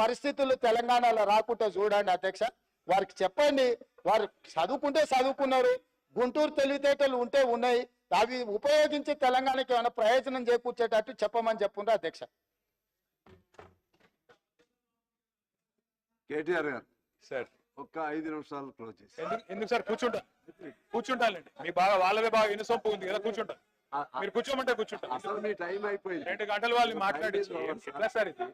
పరిస్థితులు తెలంగాణలో రాకుండా చూడండి అధ్యక్ష. వారికి చెప్పండి, వారు చదువుకుంటే చదువుకున్నారు, గుంటూరు తెలివితేటలు ఉంటే ఉన్నాయి, అవి ఉపయోగించి తెలంగాణకి ఏమైనా ప్రయోజనం చేకూర్చేటట్టు చెప్పమని చెప్పుండ్రు అధ్యక్ష. కేటీఆర్ గారు సార్ ఒక్క 5 నిమిషాలు క్లోజ్ చేసి. ఎందుకు సార్ కూర్చుంటానండి. మీ బాగా వాళ్ళదే బాగా ఇనుసొంపు ఉంది కదా, కూర్చుంటా. మీరు కూర్చోమంటే కూర్చుంటా. అసలు మీ టైం అయిపోయింది, 2 గంటలు వాళ్ళు మాట్లాడి ఎట్లా సార్ ఇది?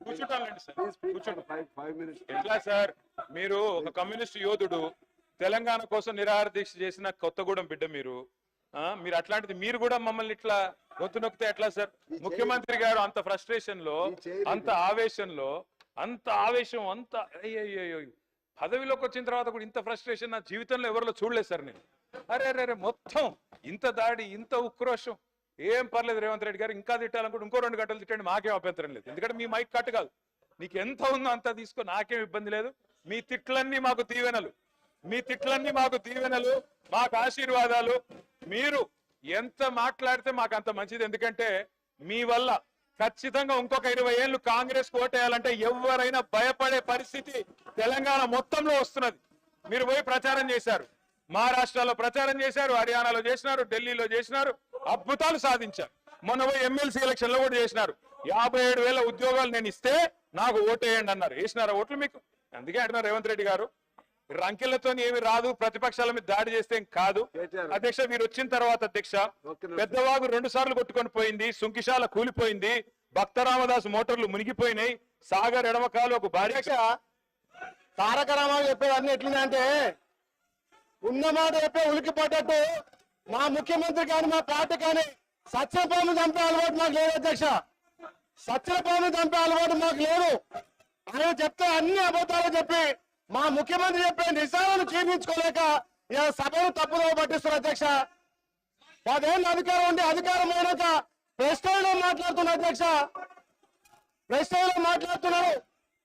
కూర్చుంటానండి సార్, కూర్చోండి. 5 minutes. ఎట్లా సార్? మీరు ఒక కమ్యూనిస్ట్ యోధుడు, తెలంగాణ కోసం నిరాహార దీక్ష చేసిన కొత్తగూడెం బిడ్డ మీరు. మీరు అట్లాంటిది మీరు కూడా మమ్మల్ని ఇట్లా గొంతు నొక్కితే ఎట్లా సార్? ముఖ్యమంత్రి గారు అంత ఫ్రస్ట్రేషన్ లో, అంత ఆవేశంలో, అంత ఆవేశం, అంత అయ్యో పదవిలోకి వచ్చిన తర్వాత కూడా ఇంత ఫ్రస్ట్రేషన్ నా జీవితంలో ఎవరిలో చూడలేదు సార్ నేను. అరే మొత్తం ఇంత దాడి, ఇంత ఉక్రోషం. ఏం పర్లేదు రేవంత్ రెడ్డి గారు, ఇంకా తిట్టాలనుకుంటే ఇంకో 2 గంటలు తిట్టండి, మాకేం అభ్యంతరం లేదు. ఎందుకంటే మీ మైక్ కట్ కాదు, నీకు ఎంత ఉందో అంత తీసుకో, నాకేం ఇబ్బంది లేదు. మీ తిట్లన్నీ మాకు దీవెనలు, మీ తిట్లన్నీ మాకు దీవెనలు, మాకు ఆశీర్వాదాలు. మీరు ఎంత మాట్లాడితే మాకు అంత మంచిది. ఎందుకంటే మీ వల్ల ఖచ్చితంగా ఇంకొక 20 ఏళ్ళు కాంగ్రెస్ ఓటేయాలంటే ఎవరైనా భయపడే పరిస్థితి తెలంగాణ మొత్తంలో వస్తున్నది. మీరు పోయి ప్రచారం చేశారు, మహారాష్ట్రలో ప్రచారం చేశారు, హర్యానాలో చేసినారు, ఢిల్లీలో చేసినారు, అద్భుతాలు సాధించారు. మొన్న పోయి ఎమ్మెల్సీ ఎలక్షన్ లో కూడా చేసినారు. 57,000 ఉద్యోగాలు నేను ఇస్తే నాకు ఓటేయండి అన్నారు. వేసినారా ఓట్లు మీకు? అందుకే అంటున్నారు రేవంత్ రెడ్డి గారు, రంకెలతో ఏమి రాదు, ప్రతిపక్షాల మీద దాడి చేస్తే కాదు. అధ్యక్ష మీరు వచ్చిన తర్వాత అధ్యక్ష పెద్దవాగు 2 సార్లు కొట్టుకొని పోయింది, సుంకిశాల కూలిపోయింది, భక్త రామదాసు మోటార్లు మునిగిపోయినాయి, సాగర్ ఎడమకాలు ఒక భారీ. తారక రామారావు చెప్పేది ఎట్లుందంటే, ఉన్నమాట చెప్పే ఉలికి పడ్డట్టు మా ముఖ్యమంత్రి కానీ మా పార్టీ కానీ సత్యపాము చంపే అలవాటు మాకు లేదు అధ్యక్ష. సత్యపాము చంపే అలవాటు మాకు లేదు. ఆయన చెప్తే అన్ని అబద్ధాలు చెప్పి మా ముఖ్యమంత్రి చెప్పే నిజాలను జీర్ణించుకోలేక ఇలా సభను తప్పుదో పట్టిస్తున్నారు అధ్యక్ష. 10 ఏళ్ళు అధికారం ఉండి అధికారం అయినాక ప్రెస్ లో మాట్లాడుతున్నారు అధ్యక్ష, ప్రెస్ లో మాట్లాడుతున్నారు.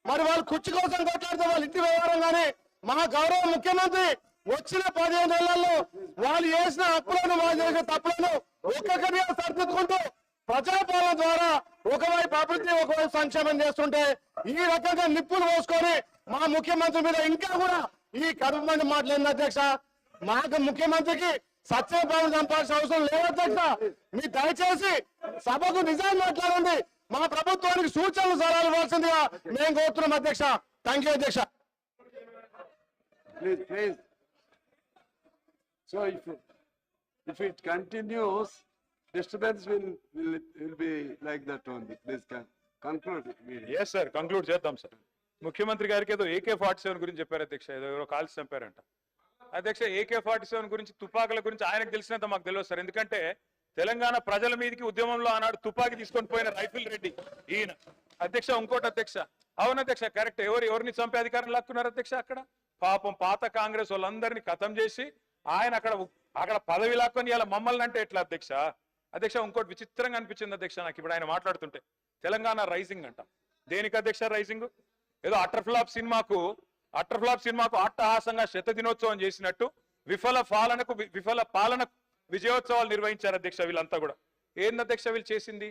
మరి వాళ్ళు కుర్చీ కోసం కొట్లాడితే వాళ్ళ ఇంటి వ్యవహారం కానీ మా గౌరవ ముఖ్యమంత్రి వచ్చిన 15 ఏళ్లలో వాళ్ళు చేసిన అప్పులను, వాళ్ళు చేసిన తప్పులను ఒక్కొక్కరిగా సరిదిద్దుకుంటూ ప్రజాపాలన ద్వారా ఒకవైపు అభివృద్ధి, ఒకవైపు సంక్షేమం చేస్తుంటే ఈ రకంగా నిప్పులు పోసుకొని మా ముఖ్యమంత్రి మీద ఇంకా కూడా ఈ కడుపుమంది మాట్లాడింది అధ్యక్ష. మాకు ముఖ్యమంత్రికి సత్యపాలన చంపాల్సిన అవసరం లేదు అధ్యక్ష. మీ దయచేసి సభకు నిజాలు మాట్లాడండి, మా ప్రభుత్వానికి సూచనలు సలహాలు ఇవ్వాల్సిందిగా మేము కోరుతున్నాం అధ్యక్ష. థ్యాంక్ యూ అధ్యక్ష. Please. So if it continues, disturbance will be like that only. Please conclude. Yes sir, conclude చేద్దాం సార్. ముఖ్యమంత్రి గారికి ఏదో AK-47 గురించి చెప్పారు అధ్యక్ష, ఏదో ఎవరో కాల్చి చంపారంట అధ్యక్ష. AK-47 గురించి, తుపాకుల గురించి ఆయనకు తెలిసినంత మాకు తెలియదు సార్. ఎందుకంటే తెలంగాణ ప్రజల మీదకి ఉద్యమంలో ఆనాడు తుపాకి తీసుకొని పోయిన రైఫిల్ రెడ్డి ఈయన అధ్యక్ష. ఇంకోటి అధ్యక్ష, అవును అధ్యక్ష కరెక్ట్, ఎవరిని చంపే అధికారం లాక్కున్నారు అధ్యక్ష. అక్కడ పాపం పాత కాంగ్రెస్ వాళ్ళందరినీ ఖతం చేసి ఆయన అక్కడ పదవి లాక్కొని ఇలా మమ్మల్ని అంటే ఎట్లా అధ్యక్ష? అధ్యక్ష ఇంకోటి విచిత్రంగా అనిపించింది అధ్యక్ష నాకు ఇప్పుడు ఆయన మాట్లాడుతుంటే, తెలంగాణ రైజింగ్ అంట. దేనికి అధ్యక్ష రైజింగ్? ఏదో అట్టర్ఫ్లాప్ సినిమాకు అట్టహాసంగా 100వ దినోత్సవం చేసినట్టు విఫల పాలనకు విజయోత్సవాలు నిర్వహించారు అధ్యక్ష. వీళ్ళంతా కూడా ఏంది అధ్యక్ష వీళ్ళు చేసింది?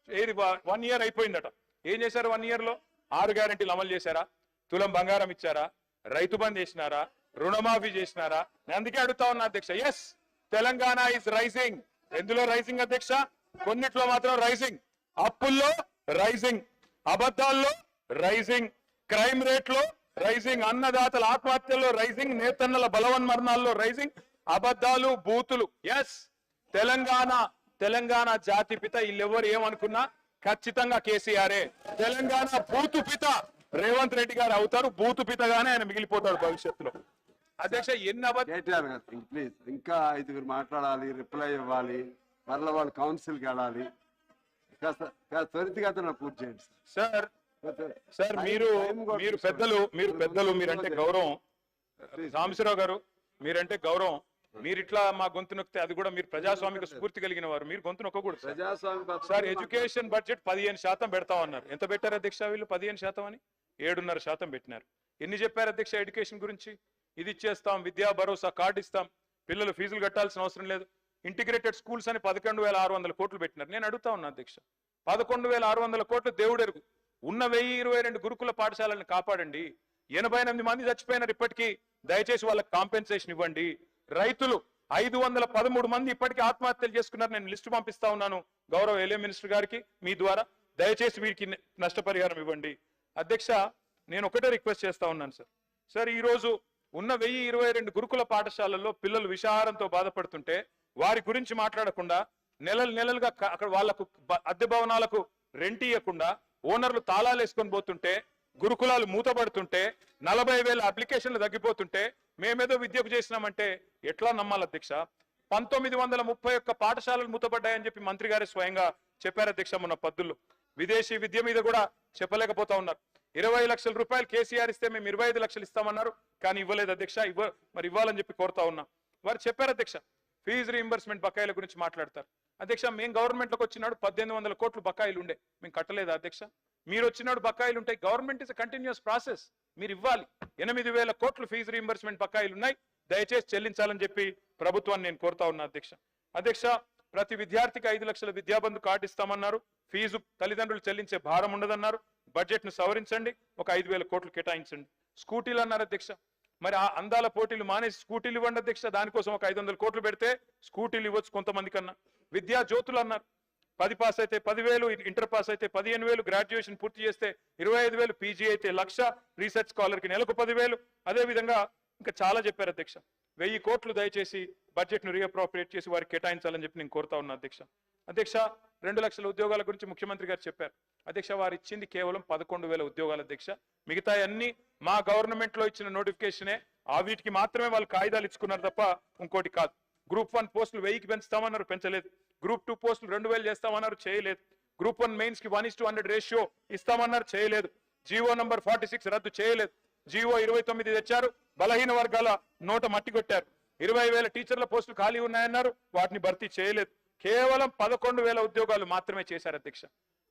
ఏది 1 year అయిపోయిందట. ఏం చేశారు 1 year లో? 6 గ్యారెంటీలు అమలు చేశారా? తులం బంగారం ఇచ్చారా? రైతు బంద్ చేసినారా? రుణమాఫీ చేసినారా? నేను అందుకే అడుగుతా ఉన్నా అధ్యక్ష. Yes, Telangana is rising. ఎందులో రైజింగ్ అధ్యక్ష? కొన్నిట్లో మాత్రం రైజింగ్. అప్పుల్లో రైజింగ్, అబద్ధాల్లో రైజింగ్, క్రైమ్ రేట్ లో రైజింగ్, అన్నదాతల ఆత్మహత్యల్లో రైజింగ్, నేతన్నల బలవన్మరణాల్లో రైజింగ్, అబద్ధాలు, బూతులు. ఎస్, తెలంగాణ జాతిపిత వీళ్ళెవరు ఏమనుకున్నా ఖచ్చితంగా కేసీఆరే. తెలంగాణ బూతు పిత రేవంత్ రెడ్డి గారు అవుతారు. బూతు పితగానే ఆయన మిగిలిపోతాడు భవిష్యత్తులో. అధ్యక్ష ప్లీజ్ ఇంకా 5 మాట్లాడాలి, రిప్లై ఇవ్వాలి, మరలా వాళ్ళు కౌన్సిల్కి వెళ్ళాలి. త్వరితగతిన పూర్తి చేయండి సార్. సార్ మీరు పెద్దలు మీరంటే గౌరవం. రామేశ్వరరావు గారు మీరంటే గౌరవం. మీరు ఇట్లా మా గొంతు నొక్కితే అది కూడా మీరు ప్రజాస్వామిక స్ఫూర్తి కలిగిన వారు, మీరు గొంతు నొక్కకూడదు సార్. Education budget 15% పెడతామన్నారు. ఎంత పెట్టారు అధ్యక్ష వీళ్ళు? 15% అని 7.5% పెట్టినారు. ఎన్ని చెప్పారు అధ్యక్ష ఎడ్యుకేషన్ గురించి? ఇది ఇచ్చేస్తాం, విద్యా భరోసా కార్డు ఇస్తాం, పిల్లలు ఫీజులు కట్టాల్సిన అవసరం లేదు, ఇంటిగ్రేటెడ్ స్కూల్స్ అని 11,600 కోట్లు పెట్టినారు. నేను అడుగుతా ఉన్నా అధ్యక్ష, 11,600 కోట్లు దేవుడెరుగు. ఉన్న 1022 గురుకుల పాఠశాలను కాపాడండి. 88 మంది చచ్చిపోయినారు ఇప్పటికీ, దయచేసి వాళ్ళకి కాంపెన్సేషన్ ఇవ్వండి. రైతులు 513 మంది ఇప్పటికీ ఆత్మహత్యలు చేసుకున్నారు. నేను లిస్టు పంపిస్తా ఉన్నాను గౌరవ ఎల్ఏ మినిస్టర్ గారికి మీ ద్వారా. దయచేసి వీరికి నష్టపరిహారం ఇవ్వండి. అధ్యక్ష, నేను ఒకటే రిక్వెస్ట్ చేస్తా ఉన్నాను సార్, ఈ రోజు ఉన్న 1022 గురుకుల పాఠశాలల్లో పిల్లలు విషాహారంతో బాధపడుతుంటే వారి గురించి మాట్లాడకుండా, నెలలుగా అక్కడ వాళ్లకు అద్దె భవనాలకు రెంట్ ఇవ్వకుండా ఓనర్లు తాళాలు వేసుకొని పోతుంటే, గురుకులాలు మూతపడుతుంటే, 40,000 అప్లికేషన్లు తగ్గిపోతుంటే మేమేదో విద్యకు చేసినామంటే ఎట్లా నమ్మాలి అధ్యక్ష? 1931 పాఠశాలలు మూతపడ్డాయని చెప్పి మంత్రి గారే స్వయంగా చెప్పారు అధ్యక్ష మొన్న పద్దుల్లో. విదేశీ విద్య మీద కూడా చెప్పలేకపోతా ఉన్నారు. 20 లక్షల రూపాయలు కేసీఆర్ ఇస్తే మేము 25 లక్షలు ఇస్తామన్నారు, కానీ ఇవ్వలేదు అధ్యక్ష. మరి ఇవ్వాలని చెప్పి కోరుతా ఉన్నా. వారు చెప్పారు అధ్యక్ష, ఫీజు రీయింబర్స్మెంట్ బకాయిల గురించి మాట్లాడతారు. అధ్యక్ష, మేము గవర్నమెంట్లోకి వచ్చినాడు 1800 కోట్లు బకాయిలు ఉండే, మేము కట్టలేదా అధ్యక్ష? మీరు వచ్చినాడు బకాయిలు ఉంటాయి. గవర్నమెంట్ ఇస్ కంటిన్యూస్ ప్రాసెస్, మీరు ఇవ్వాలి. 8,000 కోట్లు ఫీజు రీయింబర్స్మెంట్ బకాయిలు ఉన్నాయి, దయచేసి చెల్లించాలని చెప్పి ప్రభుత్వాన్ని నేను కోరుతా ఉన్నా అధ్యక్ష. ప్రతి విద్యార్థికి 5 లక్షల విద్యాబంధు కార్డు ఇస్తామన్నారు. ఫీజు తల్లిదండ్రులు చెల్లించే భారం ఉండదన్నారు. బడ్జెట్ ను సవరించండి, ఒక 5,000 కోట్లు కేటాయించండి. స్కూటీలు అన్నారు అధ్యక్ష, మరి ఆ అందాల పోటీలు మానేసి స్కూటీలు ఇవ్వండి అధ్యక్ష. దానికోసం ఒక 500 కోట్లు పెడితే స్కూటీలు ఇవ్వచ్చు కొంతమంది కన్నా. విద్యా జ్యోతులు అన్నారు, 10 పాస్ అయితే 10,000, ఇంటర్ పాస్ అయితే 15,000, గ్రాడ్యుయేషన్ పూర్తి చేస్తే 25,000, పీజీ అయితే 1,00,000, రీసెర్చ్ స్కాలర్ కి నెలకు 10,000. అదే విధంగా ఇంకా చాలా చెప్పారు అధ్యక్ష. 1000 కోట్లు దయచేసి బడ్జెట్ ను రీఅప్రోప్రియేట్ చేసి వారికి కేటాయించాలని చెప్పి నేను కోరుతా ఉన్నా అధ్యక్ష. 2 లక్షల ఉద్యోగాల గురించి ముఖ్యమంత్రి గారు చెప్పారు అధ్యక్ష. వారు ఇచ్చింది కేవలం 11,000 ఉద్యోగాలు అధ్యక్ష. మిగతా అన్ని మా గవర్నమెంట్ లో ఇచ్చిన నోటిఫికేషనే, ఆ వీటికి మాత్రమే వాళ్ళు కాగితాలు ఇచ్చుకున్నారు తప్ప ఇంకోటి కాదు. గ్రూప్ 1 పోస్టులు 1000కి పెంచుతామన్నారు, పెంచలేదు. గ్రూప్ 2 పోస్టులు 2,000 చేస్తామన్నారు, చేయలేదు. గ్రూప్ 1 మెయిన్స్ కి 1:100 రేషియో ఇస్తామన్నారు, చేయలేదు. జీవో నంబర్ 46 రద్దు చేయలేదు. జీవో 29 తెచ్చారు, బలహీన వర్గాల నోట మట్టి కొట్టారు. 20,000 టీచర్ల పోస్టులు ఖాళీ ఉన్నాయన్నారు, వాటిని భర్తీ చేయలేదు. కేవలం 11,000 ఉద్యోగాలు మాత్రమే చేశారు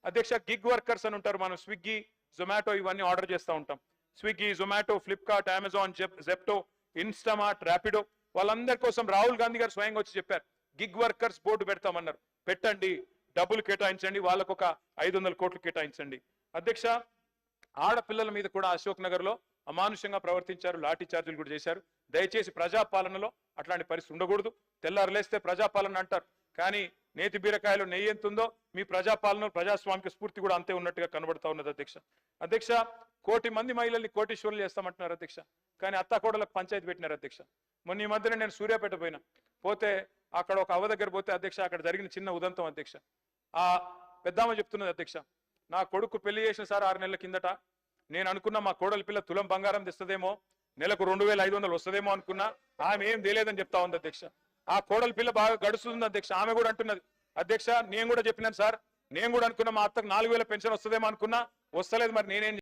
అధ్యక్ష. గిగ్ వర్కర్స్ అని ఉంటారు, మనం స్విగ్గీ, జొమాటో ఇవన్నీ ఆర్డర్ చేస్తూ ఉంటాం. Swiggy, Zomato, Flipkart, Amazon, Zepto, Instamart, Rapido, వాళ్ళందరి కోసం రాహుల్ గాంధీ గారు స్వయంగా వచ్చి చెప్పారు, గిగ్ వర్కర్స్ బోర్డు పెడతామన్నారు. పెట్టండి, డబ్బులు కేటాయించండి, వాళ్ళకు ఒక 500 కోట్లు కేటాయించండి అధ్యక్ష. ఆడపిల్లల మీద కూడా అశోక్ నగర్ లో అమానుషంగా ప్రవర్తించారు, లాఠీ చార్జీలు కూడా చేశారు. దయచేసి ప్రజాపాలనలో అట్లాంటి పరిస్థితి ఉండకూడదు. తెల్లారులేస్తే ప్రజాపాలన అంటారు, కానీ నేతి బీరకాయలో నెయ్యి ఎంత ఉందో మీ ప్రజాపాలన, ప్రజాస్వామిక స్ఫూర్తి కూడా అంతే ఉన్నట్టుగా కనబడతా ఉన్నది అధ్యక్ష. 1,000,000 మంది మహిళల్ని కోటీశ్వరులు చేస్తామంటున్నారు అధ్యక్ష, కానీ అత్తాకోడలకు పంచాయతీ పెట్టినారు అధ్యక్ష. మొన్న ఈ మధ్యన నేను సూర్యాపేట పోతే అక్కడ ఒక అవ్వ దగ్గర పోతే అధ్యక్ష, అక్కడ జరిగిన చిన్న ఉదంతం అధ్యక్ష. ఆ పెద్దామ చెప్తున్నది అధ్యక్ష, నా కొడుకు పెళ్లి చేసిన సార్ 6 నెలల కిందట, నేను అనుకున్నా మా కోడలి పిల్ల తులం బంగారం తెస్తుందేమో, నెలకు 2,500 వస్తుందేమో అనుకున్నా, ఆమె ఏం తెలియదని చెప్తా ఉంది అధ్యక్ష. ఆ కోడలి పిల్ల బాగా గడుస్తుంది అధ్యక్ష. ఆమె కూడా అంటున్నది అధ్యక్ష, నేను కూడా చెప్పినాను సార్, నేను కూడా అనుకున్నా మా అత్తకు 4,000 పెన్షన్ వస్తుందేమో అనుకున్నా, వస్తలేదు, మరి నేనేం